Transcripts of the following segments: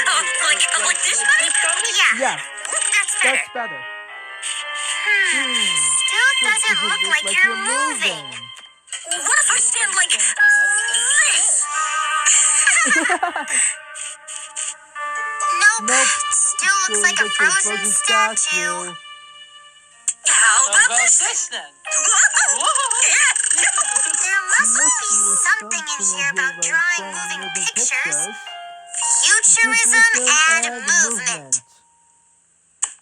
Like this money? Yeah, That's that's better. better. Still doesn't look like you're moving. What if I stand like this? Nope. Still looks like a frozen statue. How about this then? There must be something in here about drawing moving pictures, futurism, and movement.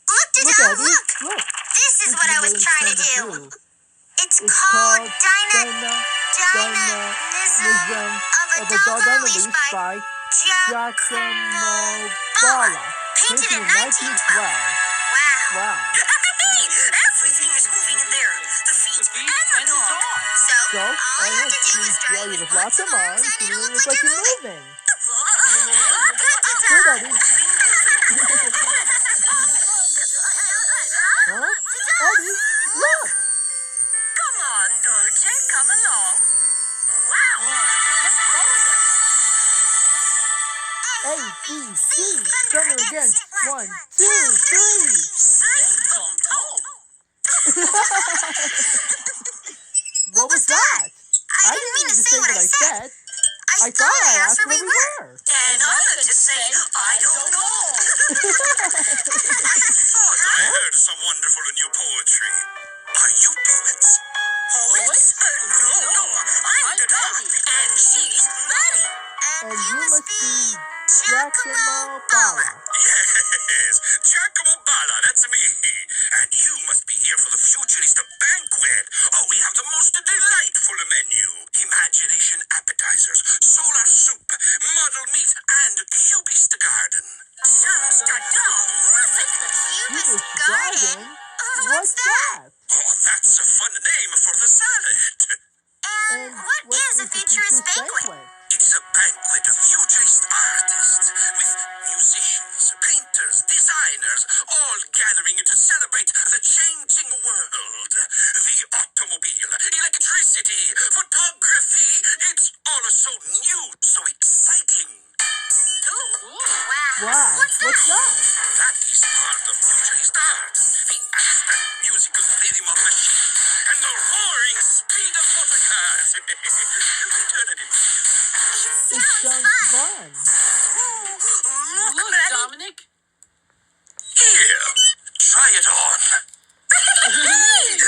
Look, Dada, look! This is what I was trying to do. It's called Dynamism of a Dog on a Leash by Giacomo Balla. Painted in 1912. Wow. Hey, everything is moving in there. The feet and the dog. So, all you have to do is draw you with lots of arms and it'll look like you're moving. Here, Daddy. Huh? Daddy, look! Come on, Dolce, come along. Wow. A, B, C, thunder again. 1, 2, 3. What was that? I didn't mean to say what I said. I thought I asked where we were. And I meant to say, I don't know. I heard some wonderful new poetry. Are you poets? Poets? No, I'm the dog, and she's Maddie. And you must be Giacomo Balla. Yes, Giacomo Balla, that's me. And you must be here for the futurist banquet. Oh, we have the most delightful menu. Imagination appetizers, solar soup, model meat, and cubist garden. Sounds terrific. Cubist garden? What's that? Oh, that's a fun name for the salad. And what is a futurist banquet? It's a banquet of futurist artists with musicians, painters, designers, all gathering to celebrate the changing world. The automobile, electricity, photography, it's all so new, so exciting. Wow. What's that? That is part of futurist art. The abstract musical rhythm of machines and the roaring speed of motorcars. Turn it in. It sounds fun. Look, Dominic. Here, try it on. Terrific!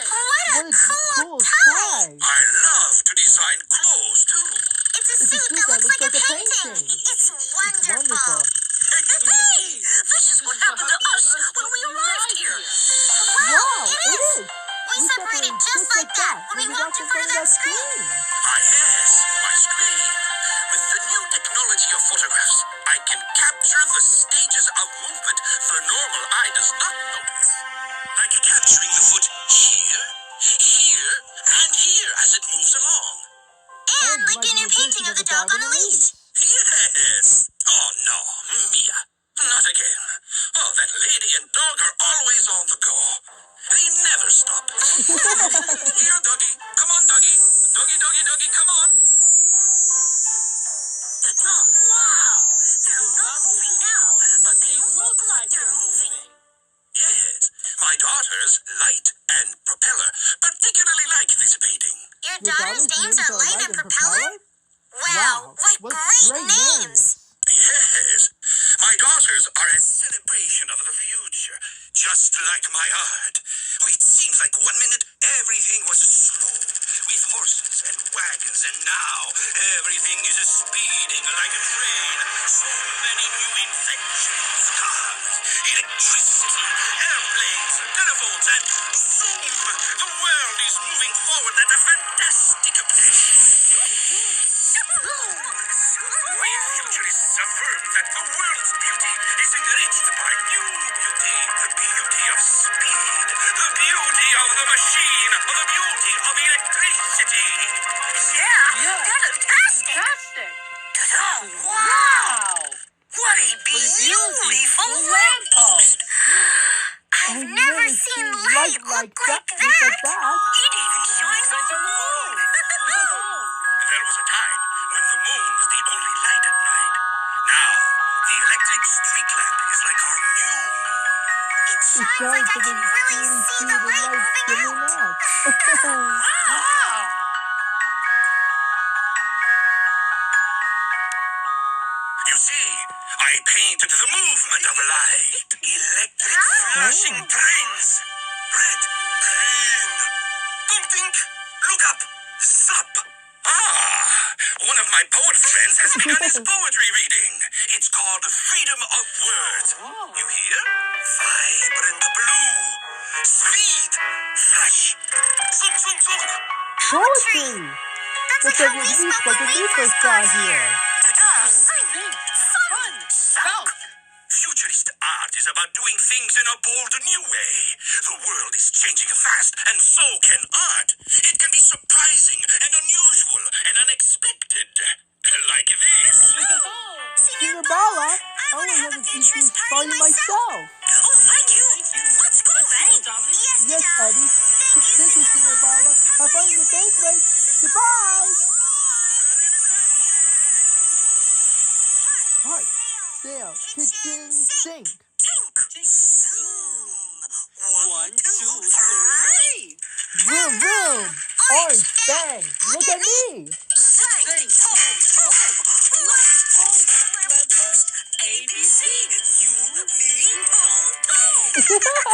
What a cool tie! I love to design clothes, too. It's a suit that looks like a painting. It's wonderful. Hey, this is what happened to us when we arrived here. Wow, it is. We separated just like that when we walked in front of that screen. Ah, yes, my screen. With the new technology of photographs, I can capture the stages of movement the normal eye does not notice. Like capturing the foot here, here, and here as it moves along. And like in your painting of the dog on a leash. Yes. Oh, no, Mia. Not again. Oh, that lady and dog are always on the go. They never stop. Here, doggy. Come on, doggy. Doggy, doggy, doggy, come on. The dog, wow. They're not moving now, but they look like they're moving. Yes, my daughters, Light and Propeller, particularly like this painting. Your daughter's names are Light and Propeller? Wow, what great names. Yes, my daughters are a celebration of the future, just like my art. Oh, it seems like 1 minute everything was slow, with horses and wagons, and now everything is speeding like a train. So many new inventions, cars, electricity, airplanes, telephones, and zoom! The world is moving forward at a fantastic pace. We futurists affirm that the world's beauty is enriched by new beauty, the beauty of speed, the beauty of the machine, the beauty of electricity. Yeah. Fantastic. Oh, wow. What a beautiful lamppost. I've never seen light look like that. It even shines on the moon. There was a time when the moon was the only light at night. Now street lamp is like our new moon. It It shines like I can really see the light moving out. Wow! You see, I painted the movement of light. Electric flashing trains. Red, green. Don't think. Look up. Zap. One of my poet friends has begun his poetry reading. It's called Freedom of Words. You hear? Vibrant blue. Speed. Flash. Zoom, zoom, zoom. Poetry! Poetry! That's like how we spoke when we first got here. Sing! Fun! Shout! Futurist art is about doing things in a bold new way. The world is changing fast, and so can art. It can be surprising and unusual and unexpected. Like this. Singer Balla, I want to have a futurist party myself. Oh, thank you. Let's go, Eddie. Yes, Eddie. Thank you, Singer Balla. Have fun in the banquet. Goodbye. Heart, sail, kitchen, sink. One, two, three! Vroom, vroom. Orange, bang. Look at me. Sing! Lamppost, ABC! You, me, Tom, Tom!